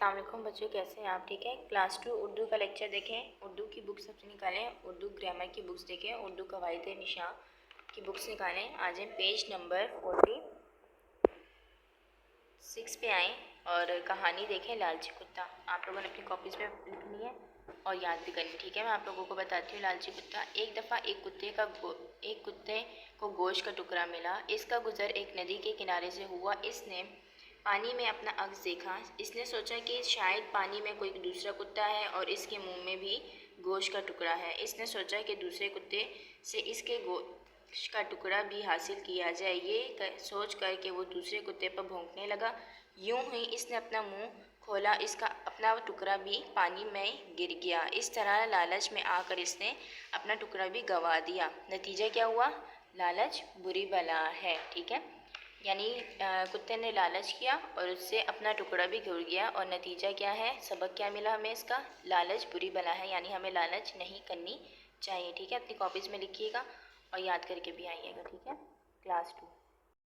अस्सलाम वालेकुम बच्चों, कैसे हैं आप? ठीक है। क्लास 2 उर्दू का लेक्चर देखें। उर्दू की बुक सबसे निकालें, उर्दू ग्रामर की बुक्स देखें, उर्दू कवायद निशा की बुक्स निकालें। आज हम पेज नंबर 46 पे आएँ और कहानी देखें लालची कुत्ता। आप लोगों ने अपनी कॉपीज़ में लिखनी है और याद भी करनी, ठीक है। मैं आप लोगों को बताती हूँ। लालची कुत्ता। एक दफ़ा एक कुत्ते को गोश्त का टुकड़ा मिला। इसका गुज़र एक नदी के किनारे से हुआ। इसने पानी में अपना अक्स देखा। इसने सोचा कि शायद पानी में कोई दूसरा कुत्ता है और इसके मुंह में भी गोश्त का टुकड़ा है। इसने सोचा कि दूसरे कुत्ते से इसके गोश्त का टुकड़ा भी हासिल किया जाए। ये सोच कर के वो दूसरे कुत्ते पर भौंकने लगा। यूं ही इसने अपना मुंह खोला, इसका अपना टुकड़ा भी पानी में गिर गया। इस तरह लालच में आकर इसने अपना टुकड़ा भी गंवा दिया। नतीजा क्या हुआ? लालच बुरी बला है, ठीक है। यानी कुत्ते ने लालच किया और उससे अपना टुकड़ा भी गिर गया। और नतीजा क्या है? सबक क्या मिला हमें इसका? लालच बुरी बला है, यानी हमें लालच नहीं करनी चाहिए, ठीक है। अपनी कॉपीज़ में लिखिएगा और याद करके भी आइएगा, ठीक है। क्लास 2।